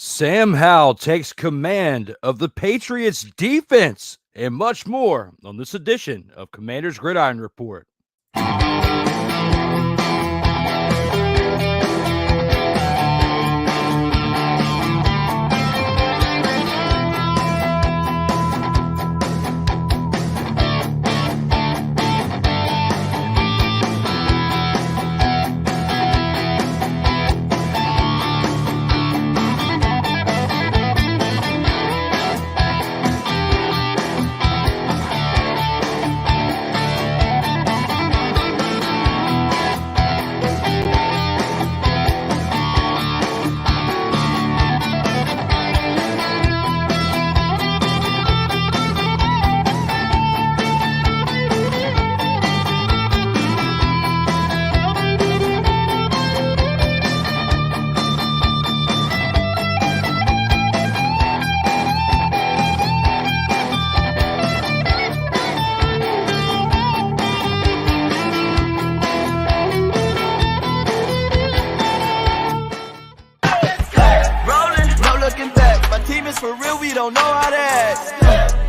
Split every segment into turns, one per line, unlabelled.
Sam Howell takes command of the Patriots defense and much more on this edition of Commanders Gridiron Report.
For real, we don't know how to act.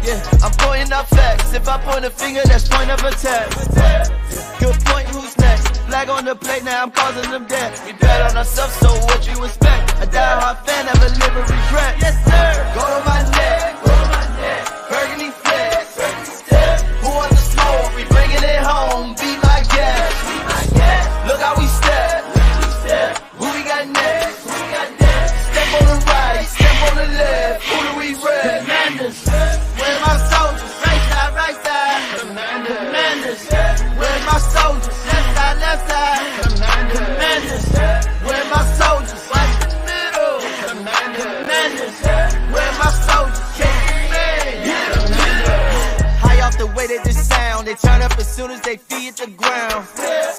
Yeah, I'm pointing out facts. If I point a finger, that's point of attack. Good point, who's next? Flag on the plate, now I'm causing them death. We bet on ourselves, so what you expect? A die-hard fan, never live with regret. Yes, sir. Go to my neck. Go to my neck. Burgundy flex. Who wants the smoke? We bringing it home. Be my guest. Be my guest. Look how we step. Who we got next? Who we got next? Step on the right. Step on the left. Who do we rep? Commanders. Where's my soldiers? Right side. Commanders. Where's my soldiers? Left side. Commanders. Where's my soldiers? Watch the middle. Commanders. Where's my soldiers? High off the way that this sound, they turn up as soon as they feet the ground.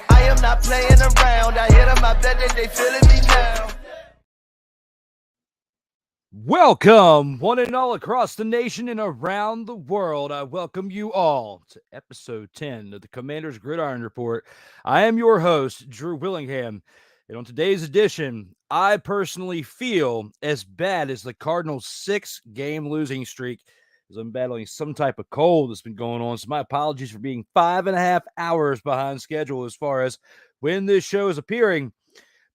I am not playing around. I hit them, I bet that they feeling me now.
Welcome, one and all across the nation and around the world. I welcome you all to episode 10 of the Commanders Gridiron Report. I am your host, Drew Willingham, and on today's edition, I personally feel as bad as the Cardinals' 6-game losing streak, as I'm battling some type of cold that's been going on. So my apologies for being 5.5 hours behind schedule as far as when this show is appearing.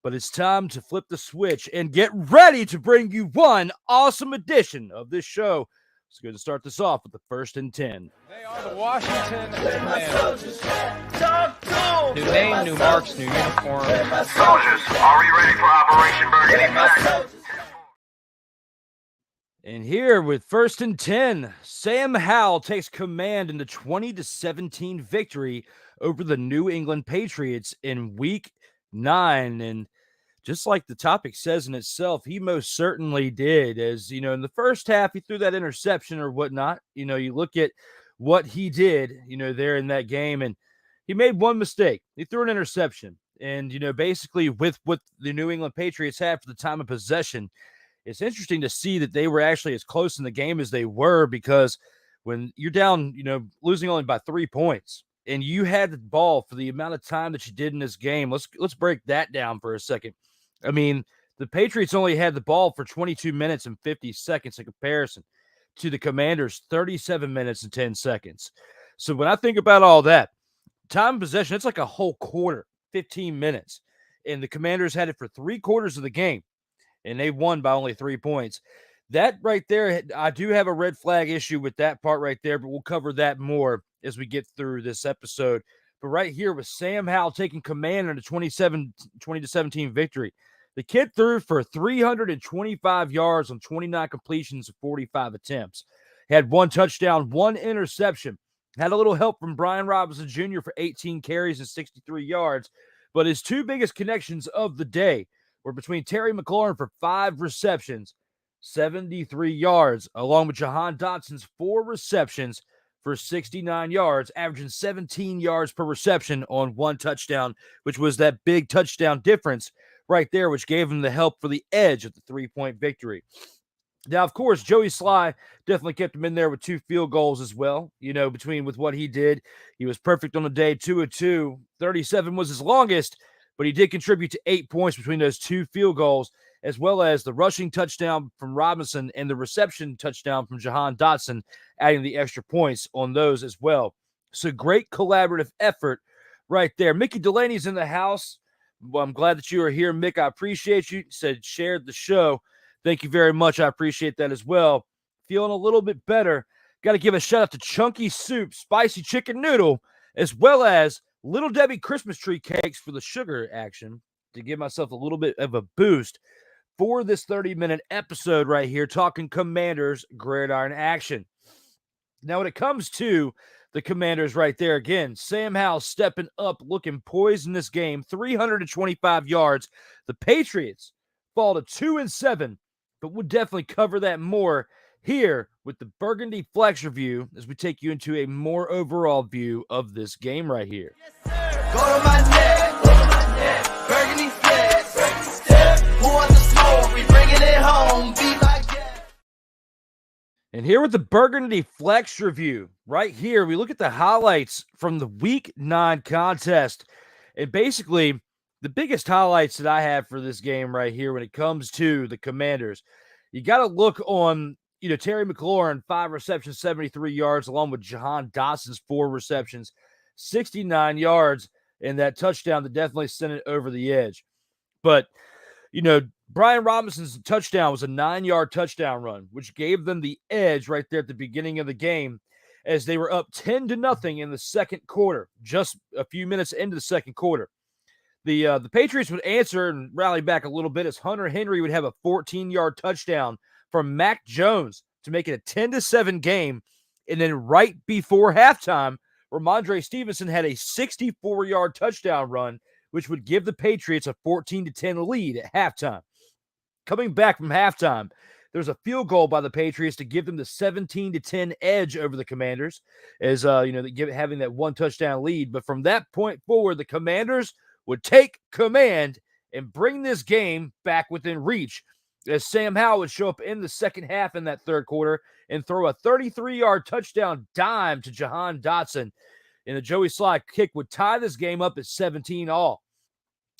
But it's time to flip the switch and get ready to bring you one awesome edition of this show. It's good to start this off with the 1st and 10.
They are the Washington Commanders. New name, new marks, new uniform.
Soldiers, are we ready for Operation Burgundy?
And here with 1st and 10, Sam Howell takes command in the 20-17 victory over the New England Patriots in Week 9. And just like the topic says in itself, he most certainly did. As you know, in the first half, he threw that interception or whatnot. You know, you look at what he did, you know, there in that game, and he made one mistake. He threw an interception. And, you know, basically with what the New England Patriots had for the time of possession, it's interesting to see that they were actually as close in the game as they were, because when you're down, you know, losing only by 3 points, and you had the ball for the amount of time that you did in this game, let's break that down for a second. I mean, the Patriots only had the ball for 22 minutes and 50 seconds in comparison to the Commanders' 37 minutes and 10 seconds. So when I think about all that, time of possession, it's like a whole quarter, 15 minutes. And the Commanders had it for 3/4 of the game, and they won by only 3 points. That right there, I do have a red flag issue with that part right there, but we'll cover that more as we get through this episode. But right here with Sam Howell taking command in the 20-17 victory, the kid threw for 325 yards on 29 completions of 45 attempts. Had 1 touchdown, 1 interception. Had a little help from Brian Robinson Jr. for 18 carries and 63 yards. But his 2 biggest connections of the day were between Terry McLaurin for 5 receptions, 73 yards, along with Jahan Dotson's 4 receptions for 69 yards, averaging 17 yards per reception on 1 touchdown, which was that big touchdown difference right there, which gave him the help for the edge of the 3-point victory. Now, of course, Joey Sly definitely kept him in there with 2 field goals as well. You know, with what he did, he was perfect on the day, 2 of 2. 37 was his longest, but he did contribute to 8 points between those 2 field goals. as well as the rushing touchdown from Robinson and the reception touchdown from Jahan Dotson, adding the extra points on those as well. So great collaborative effort right there. Mickey Delaney's in the house. Well, I'm glad that you are here, Mick. I appreciate you. Said shared the show. Thank you very much. I appreciate that as well. Feeling a little bit better. Got to give a shout out to Chunky Soup, Spicy Chicken Noodle, as well as Little Debbie Christmas Tree Cakes for the sugar action to give myself a little bit of a boost for this 30-minute episode right here, talking Commanders Gridiron action. Now, when it comes to the Commanders right there, again, Sam Howell stepping up, looking poised in this game, 325 yards. The Patriots fall to 2-7, but we'll definitely cover that more here with the Burgundy Flex review as we take you into a more overall view of this game right here.
Go to my neck, Burgundy Flex. Pour out the smoke, we bringing it home. Beat like that.
And here with the Burgundy Flex review, right here, we look at the highlights from the Week 9 contest. And basically, the biggest highlights that I have for this game right here when it comes to the Commanders, you got to look on, Terry McLaurin, 5 receptions, 73 yards, along with Jahan Dotson's 4 receptions, 69 yards, and that touchdown that definitely sent it over the edge. But, Brian Robinson's touchdown was a 9-yard touchdown run, which gave them the edge right there at the beginning of the game as they were up 10-0 in the second quarter, just a few minutes into the second quarter. The Patriots would answer and rally back a little bit as Hunter Henry would have a 14-yard touchdown from Mac Jones to make it a 10-7 game. And then right before halftime, Ramondre Stevenson had a 64-yard touchdown run, which would give the Patriots a 14-10 lead at halftime. Coming back from halftime, there's a field goal by the Patriots to give them the 17-10 edge over the Commanders, as having that one touchdown lead. But from that point forward, the Commanders would take command and bring this game back within reach, as Sam Howell would show up in the second half in that third quarter and throw a 33-yard touchdown dime to Jahan Dotson. And a Joey Sly kick would tie this game up at 17-all.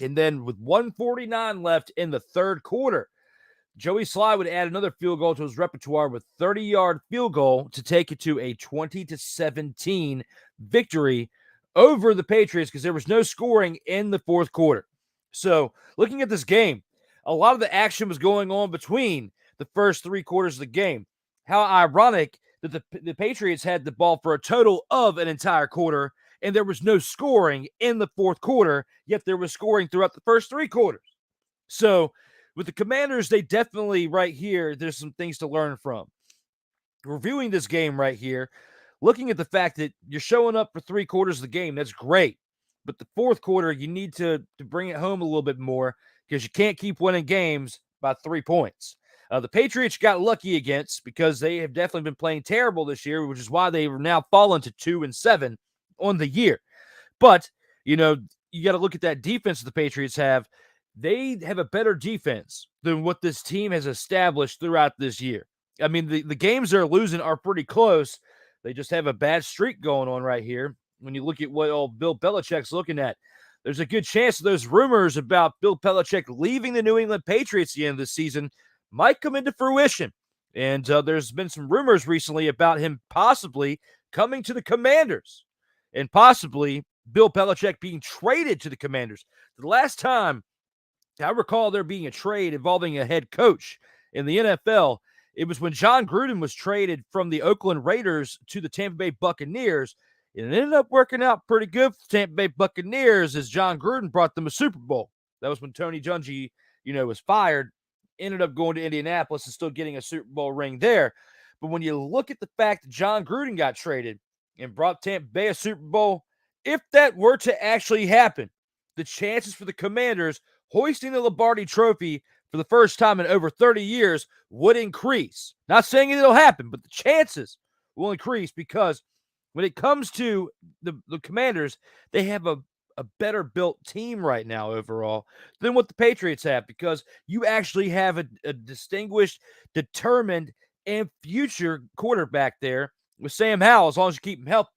And then with 1:49 left in the third quarter, Joey Sly would add another field goal to his repertoire with 30-yard field goal to take it to a 20-17 victory over the Patriots because there was no scoring in the fourth quarter. So looking at this game, a lot of the action was going on between the first 3 quarters of the game. How ironic that the Patriots had the ball for a total of an entire quarter, and there was no scoring in the fourth quarter, yet there was scoring throughout the first 3 quarters. So with the Commanders, they definitely right here, there's some things to learn from. Reviewing this game right here, looking at the fact that you're showing up for 3 quarters of the game, that's great. But the fourth quarter, you need to bring it home a little bit more because you can't keep winning games by 3 points. The Patriots got lucky against because they have definitely been playing terrible this year, which is why they are now fallen to 2-7 on the year. But, you got to look at that defense the Patriots have. They have a better defense than what this team has established throughout this year. I mean, the games they're losing are pretty close. They just have a bad streak going on right here. When you look at what old Bill Belichick's looking at, there's a good chance that those rumors about Bill Belichick leaving the New England Patriots at the end of the season might come into fruition. And there's been some rumors recently about him possibly coming to the Commanders and possibly Bill Belichick being traded to the Commanders. The last time I recall there being a trade involving a head coach in the NFL, it was when John Gruden was traded from the Oakland Raiders to the Tampa Bay Buccaneers. And it ended up working out pretty good for the Tampa Bay Buccaneers as John Gruden brought them a Super Bowl. That was when Tony Dungy, was fired, ended up going to Indianapolis and still getting a Super Bowl ring there. But when you look at the fact that John Gruden got traded and brought Tampa Bay a Super Bowl, if that were to actually happen, the chances for the Commanders hoisting the Lombardi Trophy for the first time in over 30 years would increase. Not saying it'll happen, but the chances will increase because when it comes to the Commanders, they have a better built team right now overall than what the Patriots have because you actually have a distinguished, determined, and future quarterback there with Sam Howell as long as you keep him healthy.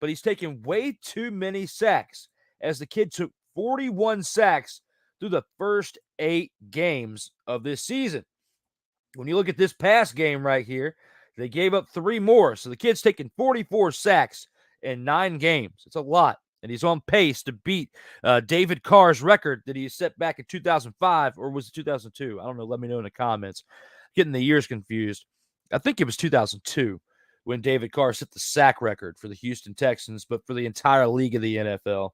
But he's taken way too many sacks as the kid took 41 sacks through the first 8 games of this season. When you look at this past game right here, they gave up 3 more. So the kid's taking 44 sacks in 9 games. It's a lot. And he's on pace to beat David Carr's record that he set back in 2005, or was it 2002? I don't know. Let me know in the comments. Getting the years confused. I think it was 2002 when David Carr set the sack record for the Houston Texans, but for the entire league of the NFL.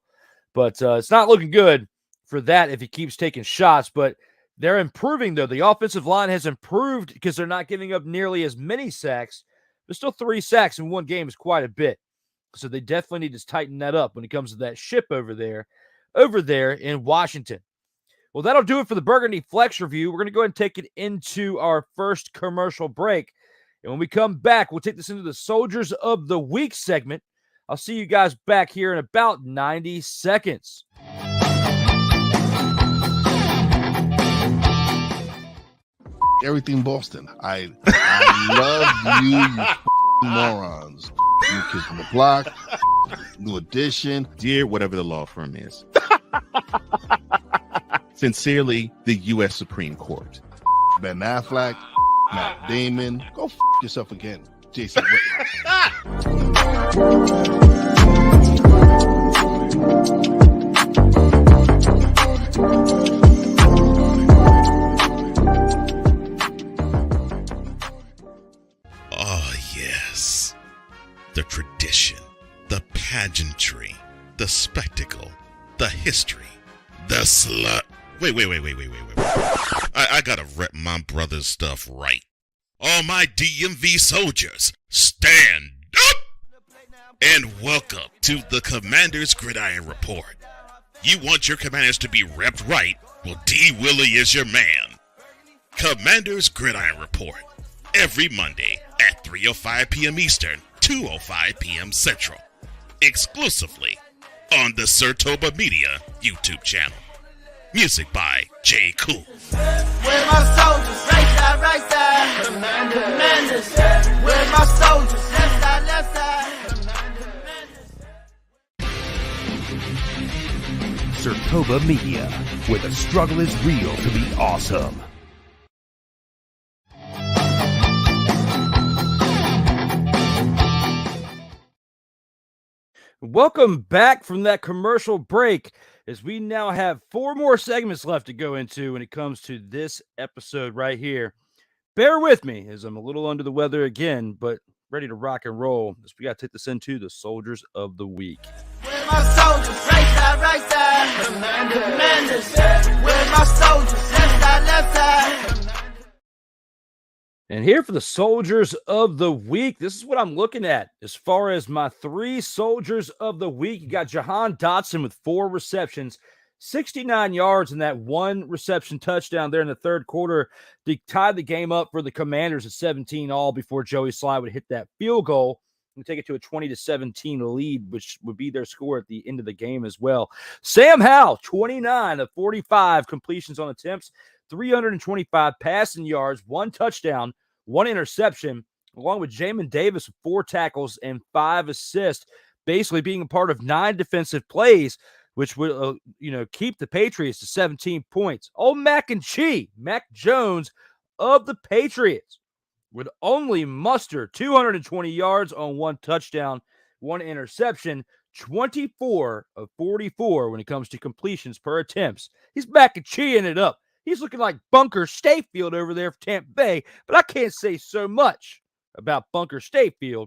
But it's not looking good for that if he keeps taking shots. But they're improving, though. The offensive line has improved because they're not giving up nearly as many sacks. But still 3 sacks in one game is quite a bit. So they definitely need to tighten that up when it comes to that ship over there in Washington. Well, that'll do it for the Burgundy Flex review. We're going to go ahead and take it into our first commercial break. And when we come back, we'll take this into the Soldiers of the Week segment. I'll see you guys back here in about 90 seconds.
Everything Boston. I love you morons. New Kids on the Block, New Edition.
Dear whatever the law firm is. Sincerely, the U.S. Supreme Court.
Ben Affleck, Matt Damon. Go yourself again, Jason.
Oh, yes. The tradition, the pageantry, the spectacle, the history, the slut. Wait. I gotta rep my brother's stuff right. All my DMV soldiers, stand up! And welcome to the Commanders Gridiron Report. You want your Commanders to be repped right? Well, D. Willie is your man. Commanders Gridiron Report. Every Monday at 3:05 p.m. Eastern, 2:05 p.m. Central. Exclusively on the Sertoba Media YouTube channel. Music by J.KUL.
Where's my soldiers? Right side. Commanders. Where's my soldiers? Left side.
Sertoba Media, where the struggle is real to be awesome.
Welcome back from that commercial break, as we now have 4 more segments left to go into when it comes to this episode right here. Bear with me, as I'm a little under the weather again, but ready to rock and roll, as we got to take this into the Soldiers of the Week.
Where's my soldiers? Right side. Commanders. Where's my soldiers? Left side.
And here for the Soldiers of the Week, this is what I'm looking at as far as my 3 Soldiers of the Week. You got Jahan Dotson with 4 receptions, 69 yards, and that 1 reception touchdown there in the third quarter to tie the game up for the Commanders at 17-all before Joey Slye would hit that field goal and take it to a 20-17 lead, which would be their score at the end of the game as well. Sam Howell, 29 of 45 completions on attempts, 325 passing yards, 1 touchdown, 1 interception, along with Jamin Davis with 4 tackles and 5 assists, basically being a part of 9 defensive plays, which would keep the Patriots to 17 points. Oh, Mac Jones of the Patriots would only muster 220 yards on 1 touchdown, 1 interception, 24 of 44 when it comes to completions per attempts. He's Mac and Cheeing it up. He's looking like Bunker Stayfield over there for Tampa Bay, but I can't say so much about Bunker Stayfield.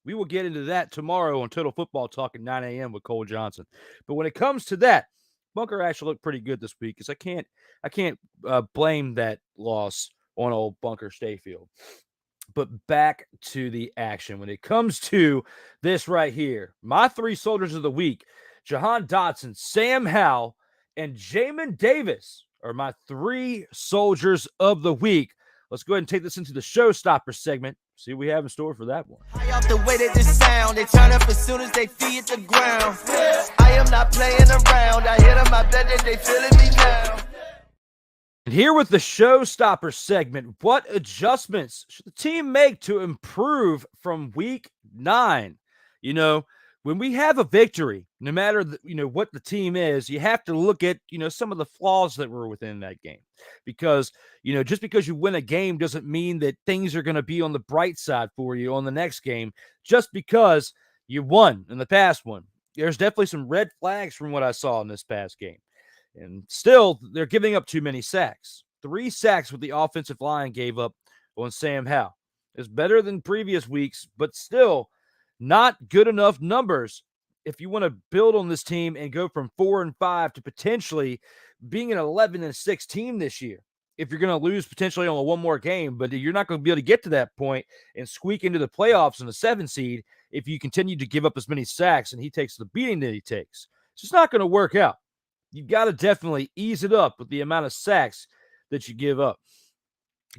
We will get into that tomorrow on Total Football Talk at 9 a.m. with Cole Johnson. But when it comes to that, Bunker actually looked pretty good this week, because I can't blame that loss on old Bunker Stayfield. But back to the action. When it comes to this right here, my 3 Soldiers of the Week, Jahan Dotson, Sam Howell, and Jamin Davis are my 3 Soldiers of the Week. Let's go ahead and take this into the Showstopper segment. See what we have in store for that one.
I off the way that this sound, they turn up as soon as they feed the ground. I am not playing around. I hit them, I bet that they feeling me now.
And here with the Showstopper segment, what adjustments should the team make to improve from week 9? when we have a victory, no matter what the team is, you have to look at some of the flaws that were within that game, because just because you win a game doesn't mean that things are going to be on the bright side for you on the next game. Just because you won in the past one, there's definitely some red flags from what I saw in this past game, and still they're giving up too many sacks. 3 sacks with the offensive line gave up on Sam Howell. It's better than previous weeks, but still not good enough numbers if you want to build on this team and go from 4-5 to potentially being an 11-6 team this year. If you're going to lose potentially on one more game, but you're not going to be able to get to that point and squeak into the playoffs in the 7 seed if you continue to give up as many sacks and he takes the beating that he takes. It's just not going to work out. You've got to definitely ease it up with the amount of sacks that you give up.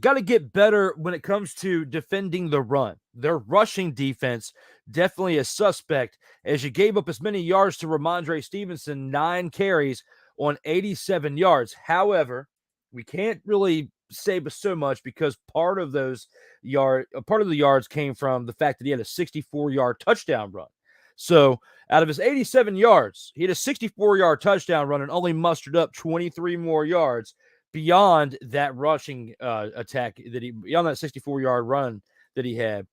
Got to get better when it comes to defending the run. Their rushing defense definitely a suspect, as you gave up as many yards to Ramondre Stevenson, 9 carries on 87 yards. However, we can't really say so much because part of the yards came from the fact that he had a 64-yard touchdown run. So out of his 87 yards, he had a 64-yard touchdown run and only mustered up 23 more yards beyond that rushing attack beyond that 64-yard run that he had.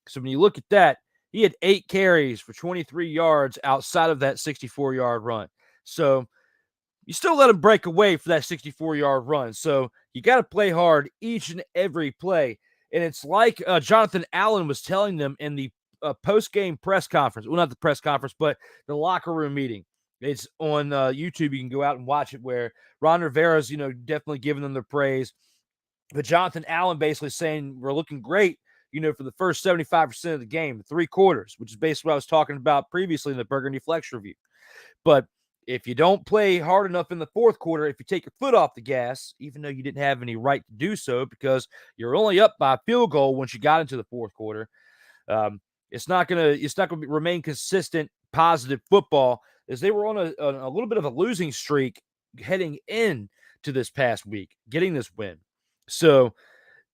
So when you look at that, he had 8 carries for 23 yards outside of that 64-yard run. So you still let him break away for that 64-yard run. So you got to play hard each and every play. And it's like Jonathan Allen was telling them in the post-game press conference. Well, not the press conference, but the locker room meeting. It's on YouTube. You can go out and watch it, where Ron Rivera's, definitely giving them the praise. But Jonathan Allen basically saying we're looking great, for the first 75% of the game, the 3 quarters, which is basically what I was talking about previously in the Burgundy Flex review. But if you don't play hard enough in the 4th quarter, if you take your foot off the gas, even though you didn't have any right to do so because you're only up by a field goal once you got into the 4th quarter, it's not gonna remain consistent, positive football, as they were on a little bit of a losing streak heading in to this past week, getting this win. So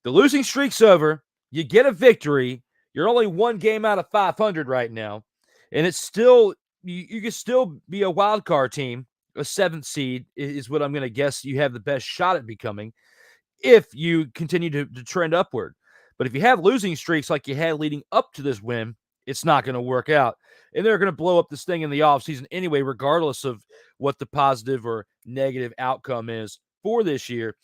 the losing streak's over. You get a victory. You're only 1 game out of 500 right now, and it's still you can still be a wild card team. A 7th seed is what I'm going to guess you have the best shot at becoming if you continue to trend upward. But if you have losing streaks like you had leading up to this win, it's not going to work out. And they're going to blow up this thing in the offseason anyway, regardless of what the positive or negative outcome is for this year.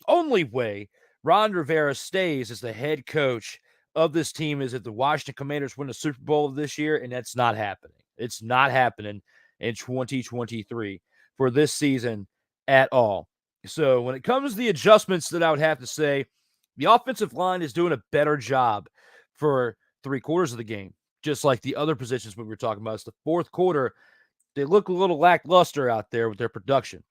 Only way Ron Rivera stays as the head coach of this team is if the Washington Commanders win the Super Bowl this year, and that's not happening. It's not happening in 2023 for this season at all. So when it comes to the adjustments that I would have to say, the offensive line is doing a better job for 3 quarters of the game, just like the other positions we were talking about. It's the 4th quarter. They look a little lackluster out there with their production.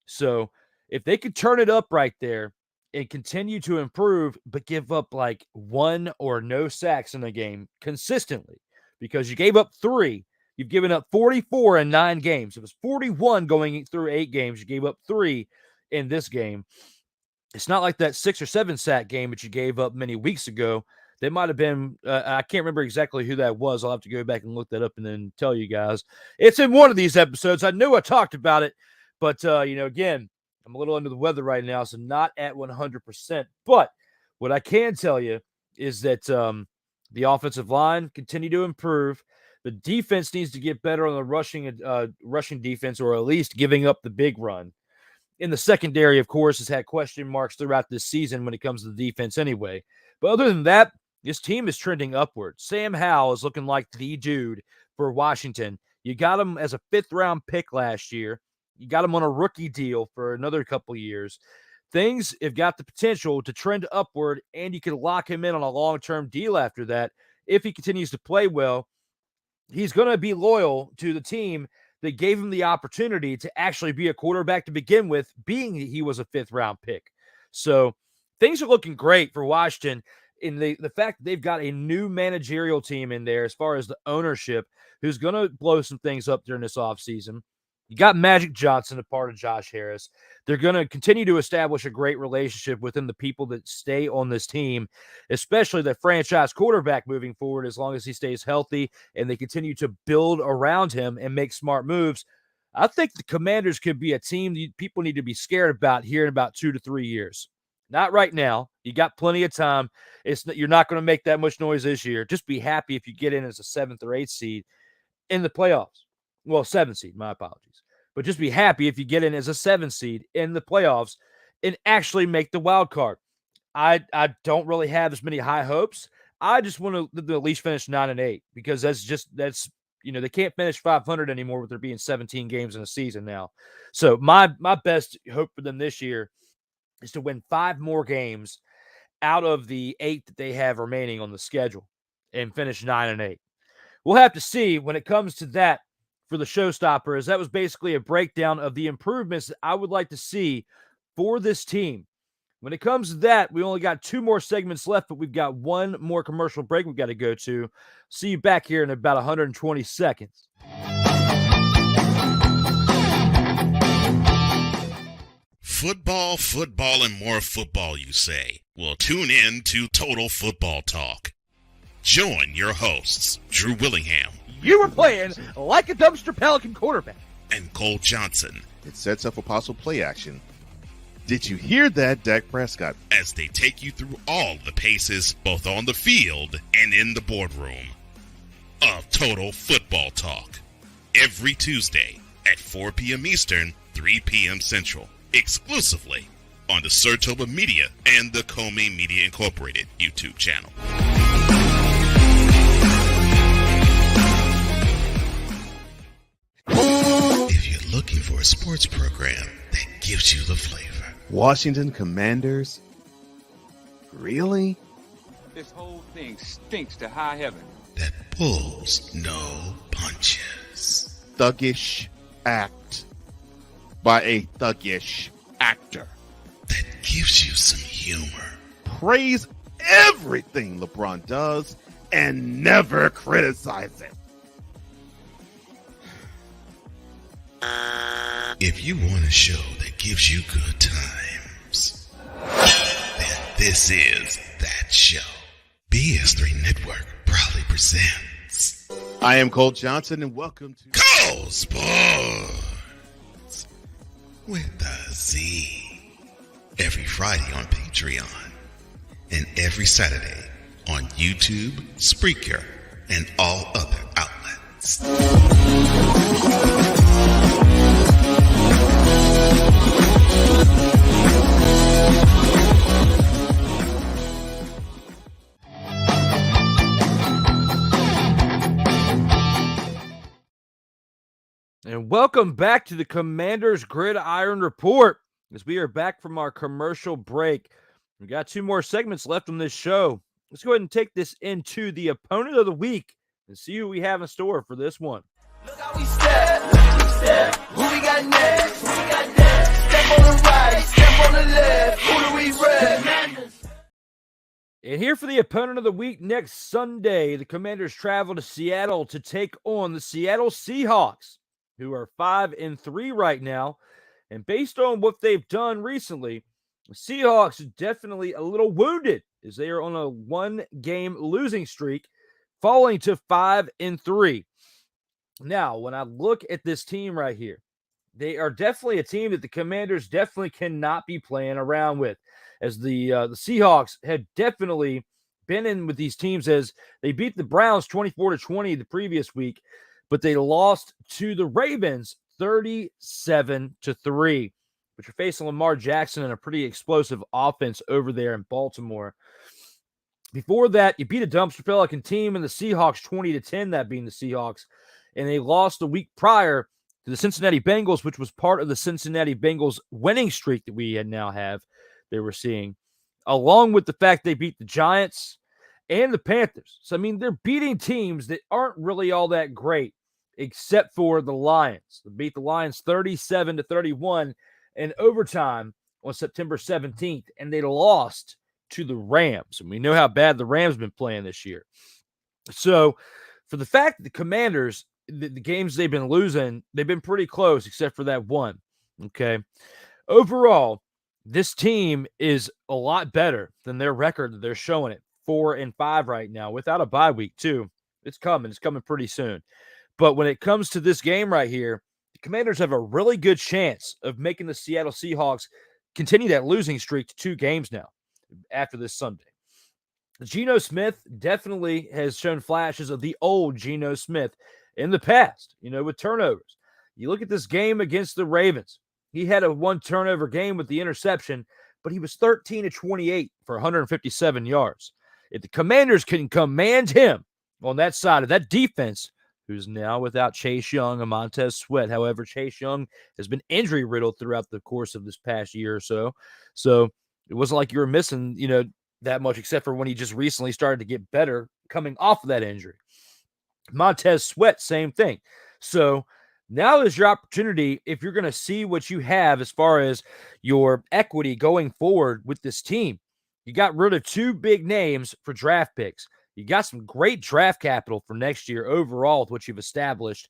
So if they could turn it up right there and continue to improve, but give up like 1 or no sacks in the game consistently, because you gave up 3. You've given up 44 in 9 games. It was 41 going through 8 games. You gave up 3 in this game. It's not like that 6 or 7 sack game that you gave up many weeks ago. They might have been, I can't remember exactly who that was. I'll have to go back and look that up and then tell you guys. It's in one of these episodes. I knew I talked about it, but, again, I'm a little under the weather right now, so not at 100%. But what I can tell you is that the offensive line continue to improve. The defense needs to get better on the rushing defense, or at least giving up the big run. In the secondary, of course, has had question marks throughout this season when it comes to the defense anyway. But other than that, this team is trending upward. Sam Howell is looking like the dude for Washington. You got him as a 5th-round pick last year. You got him on a rookie deal for another couple years. Things have got the potential to trend upward, and you can lock him in on a long-term deal after that. If he continues to play well, he's going to be loyal to the team that gave him the opportunity to actually be a quarterback to begin with, being he was a 5th-round pick. So things are looking great for Washington in the fact that they've got a new managerial team in there as far as the ownership who's going to blow some things up during this offseason. You got Magic Johnson, a part of Josh Harris. They're going to continue to establish a great relationship within the people that stay on this team, especially the franchise quarterback moving forward, as long as he stays healthy and they continue to build around him and make smart moves. I think the Commanders could be a team that people need to be scared about here in about 2 to 3 years. Not right now. You got plenty of time. You're not going to make that much noise this year. Just be happy if you get in as a 7th or 8th seed in the playoffs. Well, 7th seed, my apologies. But just be happy if you get in as a 7th seed in the playoffs and actually make the wild card. I don't really have as many high hopes. I just want to at least finish 9-8 because that's they can't finish 500 anymore with there being 17 games in a season now. So my best hope for them this year is to win 5 more games out of the 8 that they have remaining on the schedule and finish 9-8. We'll have to see when it comes to that for the showstopper, as that was basically a breakdown of the improvements that I would like to see for this team. When it comes to that, we only got 2 more segments left, but we've got 1 more commercial break we've got to go to. See you back here in about 120 seconds.
Football, and more football, you say? Well, tune in to Total Football Talk. Join your hosts, Drew Willingham.
You were playing like a dumpster Pelican quarterback.
And Cole Johnson.
It sets up a possible play action. Did you hear that, Dak Prescott?
As they take you through all the paces, both on the field and in the boardroom, of Total Football Talk. Every Tuesday at 4 p.m. Eastern, 3 p.m. Central. Exclusively on the Sertoba Media and the Comey Media Incorporated YouTube channel. If you're looking for a sports program that gives you the flavor.
Washington Commanders? Really?
This whole thing stinks to high heaven.
That pulls no punches.
Thuggish act by a thuggish actor.
That gives you some humor.
Praise everything LeBron does and never criticize it.
If you want a show that gives you good times, then this is that show. BS3 Network proudly presents.
I am Cole Johnson, and welcome to
Cole Sports with a Z. Every Friday on Patreon and every Saturday on YouTube, Spreaker, and all other outlets.
And welcome back to the Commanders Gridiron Report, as we are back from our commercial break. We got 2 more segments left on this show. Let's go ahead and take this into the opponent of the week and see who we have in store for this one.
Look how we step. Who we got next? Step on the right, step on the left. Who do we rep?
And here for the opponent of the week next Sunday, the Commanders travel to Seattle to take on the Seattle Seahawks, who are 5-3 right now. And based on what they've done recently, the Seahawks are definitely a little wounded as they are on a 1-game losing streak, falling to 5-3. Now, when I look at this team right here, they are definitely a team that the Commanders definitely cannot be playing around with, as the Seahawks have definitely been in with these teams, as they beat the Browns 24-20 the previous week, but they lost to the Ravens 37-3. But you're facing Lamar Jackson and a pretty explosive offense over there in Baltimore. Before that, you beat a dumpster Pelican team in the Seahawks 20-10, that being the Seahawks, and they lost the week prior to the Cincinnati Bengals, which was part of the Cincinnati Bengals winning streak that we now have. They were seeing, along with the fact they beat the Giants and the Panthers. So, I mean, they're beating teams that aren't really all that great, except for the Lions. They beat the Lions 37-31 in overtime on September 17th, and they lost to the Rams. And we know how bad the Rams have been playing this year. So, for the fact that the Commanders the games they've been losing, they've been pretty close except for that one. Okay. Overall, this team is a lot better than their record that they're showing it. 4-5 right now without a bye week too. It's coming. It's coming pretty soon. But when it comes to this game right here, the Commanders have a really good chance of making the Seattle Seahawks continue that losing streak to 2 games now after this Sunday. Geno Smith definitely has shown flashes of the old Geno Smith in the past, with turnovers. You look at this game against the Ravens. He had a 1 turnover game with the interception, but he was 13-28 for 157 yards. If the Commanders can command him on that side of that defense, who's now without Chase Young and Montez Sweat. However, Chase Young has been injury-riddled throughout the course of this past year or so. So it wasn't like you were missing, that much, except for when he just recently started to get better coming off of that injury. Montez Sweat, same thing. So now is your opportunity if you're going to see what you have as far as your equity going forward with this team. You got rid of 2 big names for draft picks. You got some great draft capital for next year overall with what you've established.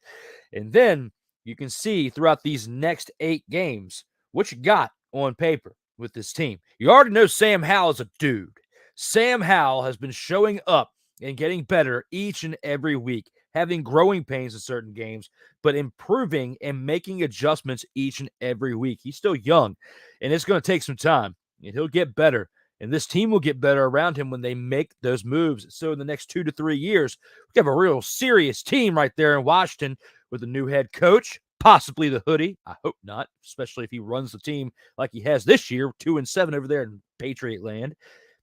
And then you can see throughout these next 8 games what you got on paper with this team. You already know Sam Howell is a dude. Sam Howell has been showing up and getting better each and every week, having growing pains in certain games, but improving and making adjustments each and every week. He's still young, and it's going to take some time, and he'll get better. And this team will get better around him when they make those moves. So in the next 2 to 3 years, we have a real serious team right there in Washington with a new head coach, possibly the hoodie. I hope not, especially if he runs the team like he has this year, 2-7 over there in Patriot land.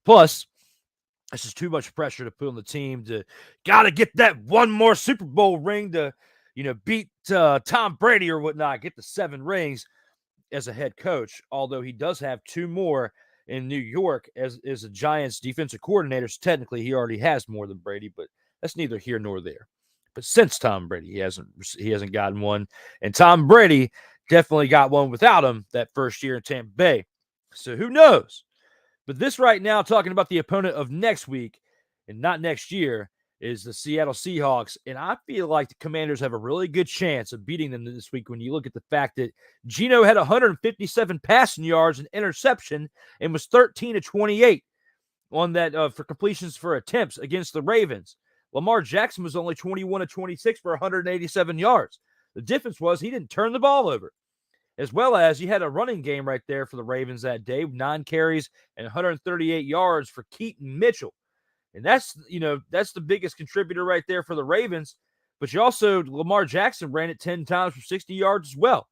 Plus, this is too much pressure to put on the team to got to get that one more Super Bowl ring to, beat Tom Brady or whatnot, get the 7 rings as a head coach, although he does have 2 more in New York as a Giants defensive coordinator. So technically, he already has more than Brady, but that's neither here nor there. But since Tom Brady, he hasn't gotten one, and Tom Brady definitely got one without him that first year in Tampa Bay. So who knows? But this right now, talking about the opponent of next week and not next year, is the Seattle Seahawks. And I feel like the Commanders have a really good chance of beating them this week when you look at the fact that Geno had 157 passing yards and interception and was 13-28 on that for completions for attempts against the Ravens. Lamar Jackson was only 21-26 for 187 yards. The difference was he didn't turn the ball over. As well as you had a running game right there for the Ravens that day, 9 carries and 138 yards for Keaton Mitchell. And that's the biggest contributor right there for the Ravens. But you also, Lamar Jackson ran it 10 times for 60 yards as well.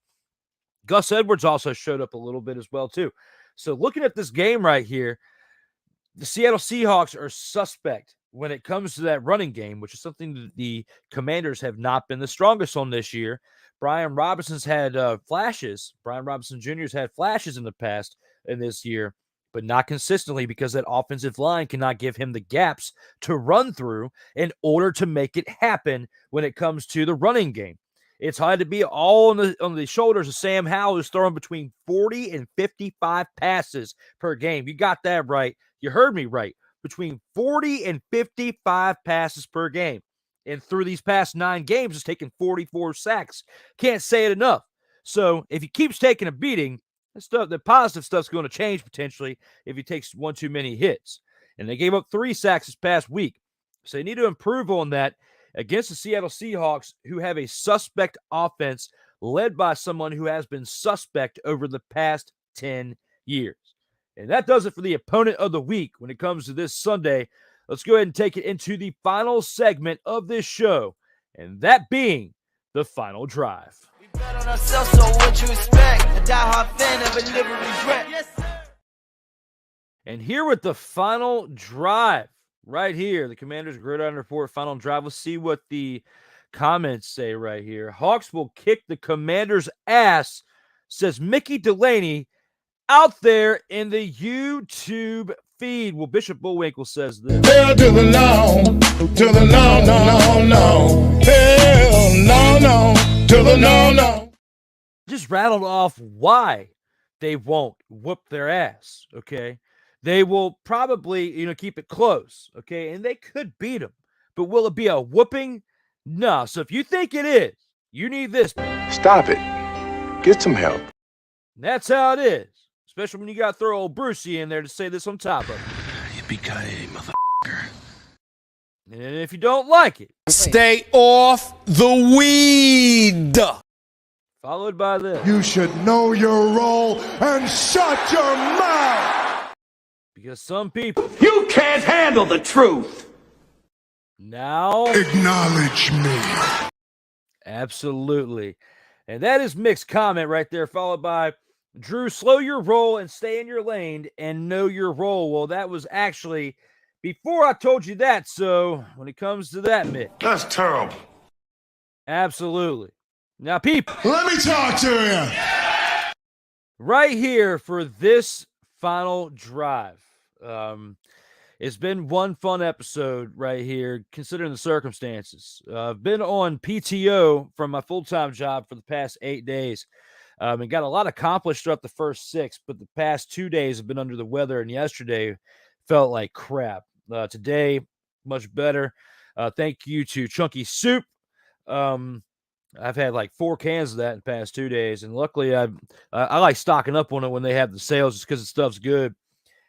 Gus Edwards also showed up a little bit as well too. So looking at this game right here, the Seattle Seahawks are suspect when it comes to that running game, which is something that the Commanders have not been the strongest on this year. Brian Robinson's had flashes. Brian Robinson Jr. has had flashes in the past in this year, but not consistently because that offensive line cannot give him the gaps to run through in order to make it happen when it comes to the running game. It's had to be all on the shoulders of Sam Howell, who's throwing between 40 and 55 passes per game. You got that right. You heard me right. Between 40 and 55 passes per game. And through these past 9 games, it's taken 44 sacks. Can't say it enough. So if he keeps taking a beating, the positive stuff's going to change potentially if he takes 1 too many hits. And they gave up 3 sacks this past week. So they need to improve on that against the Seattle Seahawks, who have a suspect offense led by someone who has been suspect over the past 10 years. And that does it for the opponent of the week when it comes to this Sunday. Let's go ahead and take it into the final segment of this show, and that being the final drive.
We bet on ourselves, so what you expect? A die-hard fan of a never regret. Yes, sir.
And here with the final drive, right here, the Commanders Gridiron Report final drive. Let's see what the comments say right here. Hawks will kick the Commanders' ass, says Mickey Delaney, out there in the YouTube feed. Well, Bishop Bullwinkle says this.
Hell to the no, to the no, no, no, no. Hell no, to the no.
Just rattled off why they won't whoop their ass, okay? They will probably, keep it close, okay? And they could beat them. But will it be a whooping? No. So if you think it is, you need this.
Stop it. Get some help.
That's how it is. Especially when you got to throw old Brucey in there to say this on top of it.
Yippee-ki-yay, motherfucker.
And if you don't like it,
Stay off the weed.
followed by this.
You should know your role and shut your mouth.
Because some people
You can't handle the truth.
now.
Acknowledge me.
Absolutely. And that is mixed comment right there, followed by Drew, slow your roll and stay in your lane and know your role. Well, that was actually before I told you that. So when it comes to that, Mick.
That's terrible.
Absolutely. Now, people.
Let me talk to you.
Right here for this final drive. It's been one fun episode right here, considering the circumstances. I've been on PTO from my full-time job for the past 8 days. And got a lot accomplished throughout the first 6, but the past 2 days have been under the weather, and yesterday felt like crap. Today, much better. Thank you to Chunky Soup. I've had like 4 cans of that in the past 2 days, and luckily I like stocking up on it when they have the sales just because the stuff's good.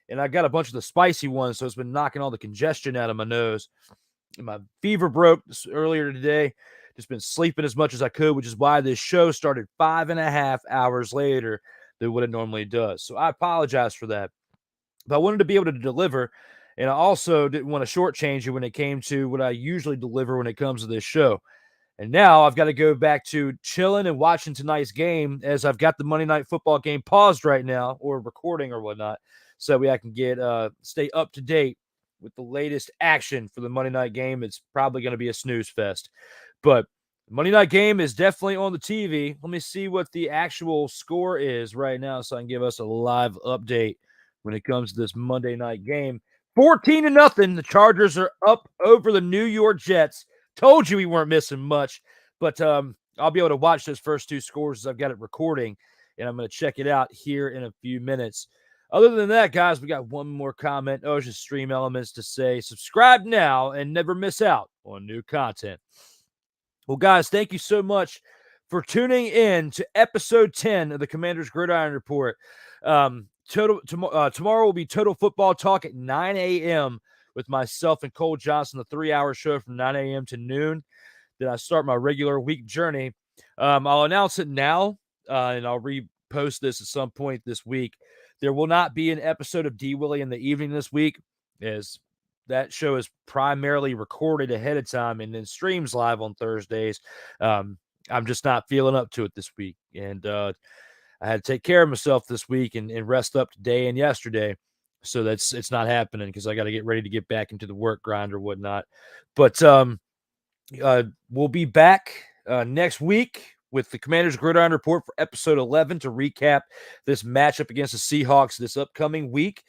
And I got a bunch of the spicy ones, so it's been knocking all the congestion out of my nose. And my fever broke earlier today. Just been sleeping as much as I could, which is why this show started 5.5 hours later than what it normally does. So I apologize for that. But I wanted to be able to deliver, and I also didn't want to shortchange you when it came to what I usually deliver when it comes to this show. And now I've got to go back to chilling and watching tonight's game, as I've got the Monday Night Football game paused right now, or recording or whatnot, so I can get stay up to date with the latest action for the Monday night game. It's probably going to be a snooze fest. But Monday night game is definitely on the TV. Let me see what the actual score is right now so I can give us a live update when it comes to this Monday night game. 14-0. The Chargers are up over the New York Jets. Told you we weren't missing much, but I'll be able to watch those first 2 scores as I've got it recording, and I'm going to check it out here in a few minutes. Other than that, guys, we got one more comment. Oh, it's just Stream Elements to say, subscribe now and never miss out on new content. Well, guys, thank you so much for tuning in to episode 10 of the Commanders Gridiron Report. Tomorrow will be Total Football Talk at 9 a.m. with myself and Cole Johnson, the 3-hour show from 9 a.m. to noon. Then I start my regular week journey. I'll announce it now, and I'll repost this at some point this week. There will not be an episode of D. Willie in the evening this week, as that show is primarily recorded ahead of time and then streams live on Thursdays. I'm just not feeling up to it this week. And I had to take care of myself this week and rest up today and yesterday. So it's not happening because I got to get ready to get back into the work grind or whatnot. But we'll be back next week with the Commanders Gridiron Report for episode 11 to recap this matchup against the Seahawks this upcoming week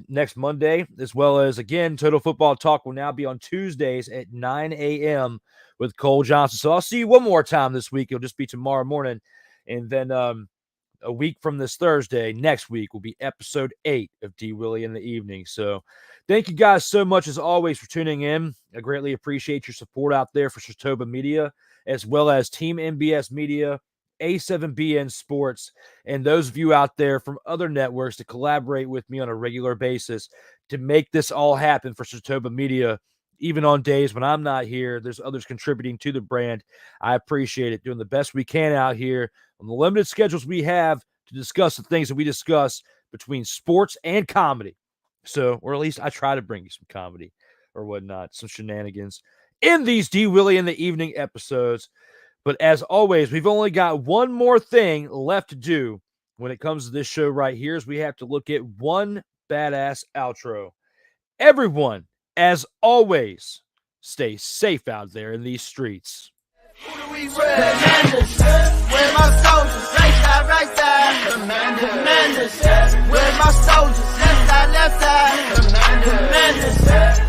next Monday, as well as, again, Total Football Talk will now be on Tuesdays at 9 a.m. with Cole Johnson. So I'll see you one more time this week. It'll just be tomorrow morning. And then a week from this Thursday, next week, will be episode 8 of D. Willie in the evening. So thank you guys so much, as always, for tuning in. I greatly appreciate your support out there for Showstopper Media, as well as Team MBS Media, A7BN Sports, and those of you out there from other networks to collaborate with me on a regular basis to make this all happen for Showstopper Media. Even on days when I'm not here, there's others contributing to the brand. I appreciate it, doing the best we can out here on the limited schedules we have to discuss the things that we discuss between sports and comedy. So, or at least I try to bring you some comedy or whatnot, some shenanigans in these D. Willie in the evening episodes. But as always, we've only got one more thing left to do when it comes to this show right here, is we have to look at one badass outro. Everyone, as always, stay safe out there in these streets.
Where my soldiers, right side, Commanders. Where my soldiers, left side, Commanders.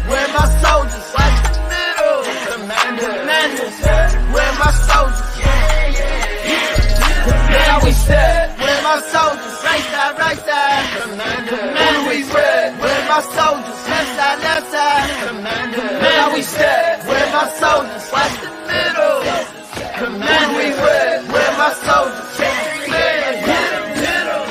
Where my soldiers, right middle, Commanders. Where my soldiers, yeah, we said. Where my soldiers, right side, Commanders. Where my soldiers, left side, side. Commander, now we step. Where my soldiers, watch the middle. Commander, we red. Where my soldiers, man, hit 'em, hit 'em.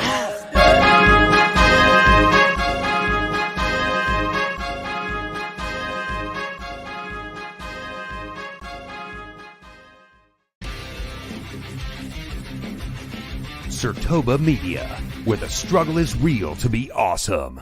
Sertoba Media, where the struggle is real to be awesome.